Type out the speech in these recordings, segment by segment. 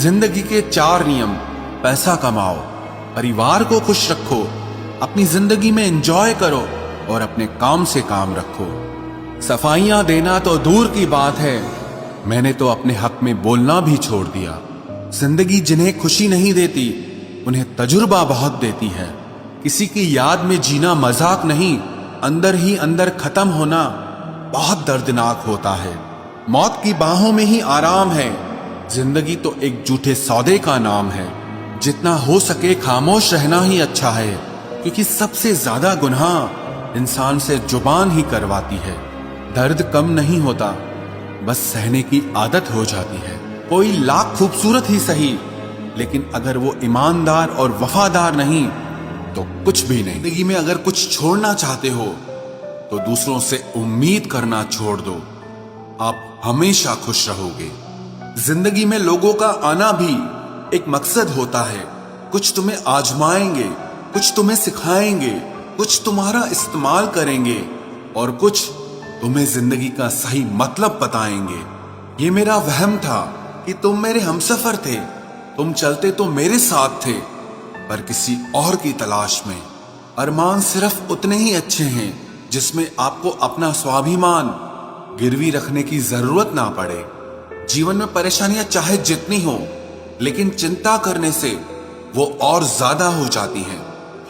जिंदगी के 4 नियम। पैसा कमाओ, परिवार को खुश रखो, अपनी जिंदगी में एंजॉय करो और अपने काम से काम रखो। सफाइयां देना तो दूर की बात है, मैंने तो अपने हक में बोलना भी छोड़ दिया। जिंदगी जिन्हें खुशी नहीं देती उन्हें तजुर्बा बहुत देती है। किसी की याद में जीना मजाक नहीं, अंदर ही अंदर खत्म होना बहुत दर्दनाक होता है। मौत की बाहों में ही आराम है। जिंदगी तो एक झूठे सौदे का नाम है। जितना हो सके खामोश रहना ही अच्छा है, क्योंकि सबसे ज्यादा गुनाह इंसान से जुबान ही करवाती है। दर्द कम नहीं होता, बस सहने की आदत हो जाती है। कोई लाख खूबसूरत ही सही, लेकिन अगर वो ईमानदार और वफादार नहीं तो कुछ भी नहीं। जिंदगी में अगर कुछ छोड़ना चाहते हो तो दूसरों से उम्मीद करना छोड़ दो, आप हमेशा खुश रहोगे। जिंदगी में लोगों का आना भी एक मकसद होता है। कुछ तुम्हें आजमाएंगे, कुछ तुम्हें सिखाएंगे, कुछ तुम्हारा इस्तेमाल करेंगे और कुछ तुम्हें जिंदगी का सही मतलब बताएंगे। ये मेरा वहम था कि तुम मेरे हमसफर थे, तुम चलते तो मेरे साथ थे, पर किसी और की तलाश में। अरमान सिर्फ उतने ही अच्छे हैं जिसमें आपको अपना स्वाभिमान गिरवी रखने की जरूरत ना पड़े। जीवन में परेशानियां चाहे जितनी हो, लेकिन चिंता करने से वो और ज्यादा हो जाती हैं।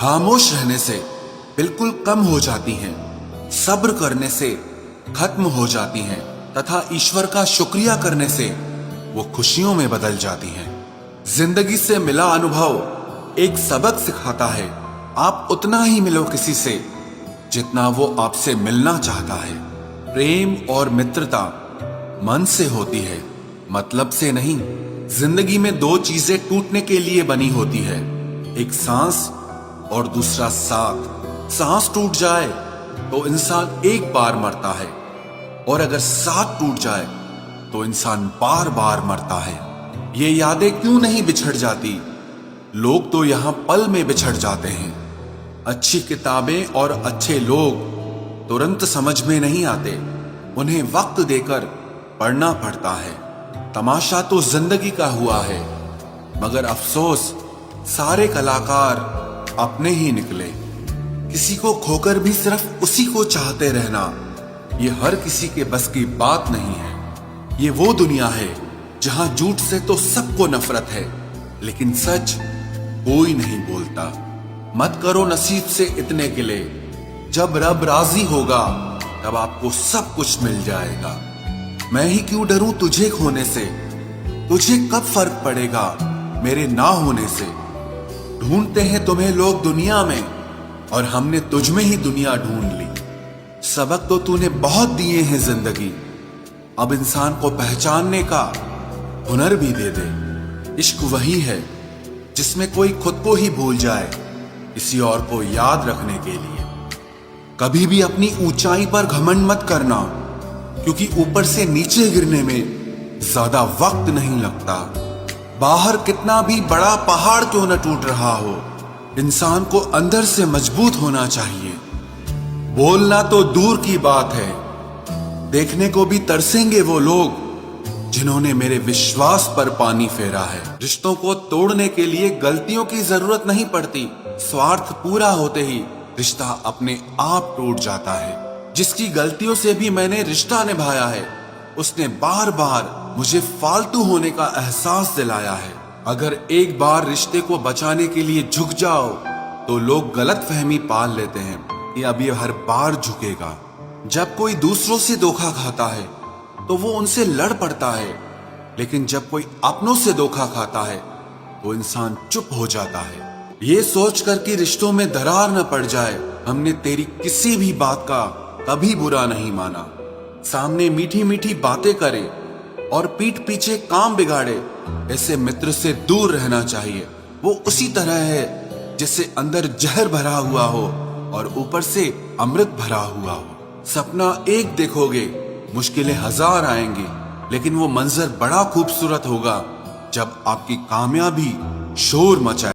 खामोश रहने से बिल्कुल कम हो जाती हैं। सब्र करने से खत्म हो जाती हैं तथा ईश्वर का शुक्रिया करने से वो खुशियों में बदल जाती हैं। जिंदगी से मिला अनुभव एक सबक सिखाता है। आप उतना ही मिलो किसी से जितना वो आपसे मिलना चाहता है। प्रेम और मित्रता मन से होती है, मतलब से नहीं। जिंदगी में 2 चीजें टूटने के लिए बनी होती है, एक सांस और दूसरा साथ। सांस टूट जाए तो इंसान एक बार मरता है, और अगर साथ टूट जाए तो इंसान बार बार मरता है। ये यादें क्यों नहीं बिछड़ जाती? लोग तो यहां पल में बिछड़ जाते हैं। अच्छी किताबें और अच्छे लोग तुरंत समझ में नहीं आते, उन्हें वक्त देकर पढ़ना पड़ता है। तमाशा तो जिंदगी का हुआ है, मगर अफसोस सारे कलाकार अपने ही निकले। किसी को खोकर भी सिर्फ उसी को चाहते रहना, ये हर किसी के बस की बात नहीं है। ये वो दुनिया है जहां झूठ से तो सबको नफरत है, लेकिन सच कोई नहीं बोलता। मत करो नसीब से इतने गिले, जब रब राजी होगा तब आपको सब कुछ मिल जाएगा। मैं ही क्यों डरूं तुझे खोने से, तुझे कब फर्क पड़ेगा मेरे ना होने से। ढूंढते हैं तुम्हें लोग दुनिया में, और हमने तुझ में ही दुनिया ढूंढ ली। सबक तो तूने बहुत दिए हैं जिंदगी, अब इंसान को पहचानने का हुनर भी दे दे। इश्क वही है जिसमें कोई खुद को ही भूल जाए किसी और को याद रखने के लिए। कभी भी अपनी ऊंचाई पर घमंड मत करना, क्योंकि ऊपर से नीचे गिरने में ज्यादा वक्त नहीं लगता। बाहर कितना भी बड़ा पहाड़ क्यों न टूट रहा हो, इंसान को अंदर से मजबूत होना चाहिए। बोलना तो दूर की बात है, देखने को भी तरसेंगे वो लोग जिन्होंने मेरे विश्वास पर पानी फेरा है। रिश्तों को तोड़ने के लिए गलतियों की जरूरत नहीं पड़ती, स्वार्थ पूरा होते ही रिश्ता अपने आप टूट जाता है। जिसकी गलतियों से भी मैंने रिश्ता निभाया है, उसने बार बार मुझे फालतू होने का एहसास दिलाया है। अगर एक बार रिश्ते को बचाने के लिए झुक जाओ तो लोग गलत फहमी पाल लेते हैं कि अब ये हर बार झुकेगा। जब कोई दूसरों से धोखा खाता है तो वो उनसे लड़ पड़ता है, लेकिन जब कोई अपनों से धोखा खाता है तो इंसान चुप हो जाता है। ये सोचकर कि रिश्तों में दरार न पड़ जाए, हमने तेरी किसी भी बात का कभी बुरा नहीं माना। सामने मीठी मीठी बातें करे और पीठ पीछे काम बिगाड़े, ऐसे मित्र से दूर रहना चाहिए। वो उसी तरह है जैसे अंदर जहर भरा हुआ हो और ऊपर से अमृत भरा हुआ हो। सपना एक देखोगे, मुश्किलें 1000 आएंगी, लेकिन वो मंजर बड़ा खूबसूरत होगा जब आपकी कामयाबी शोर मचाए।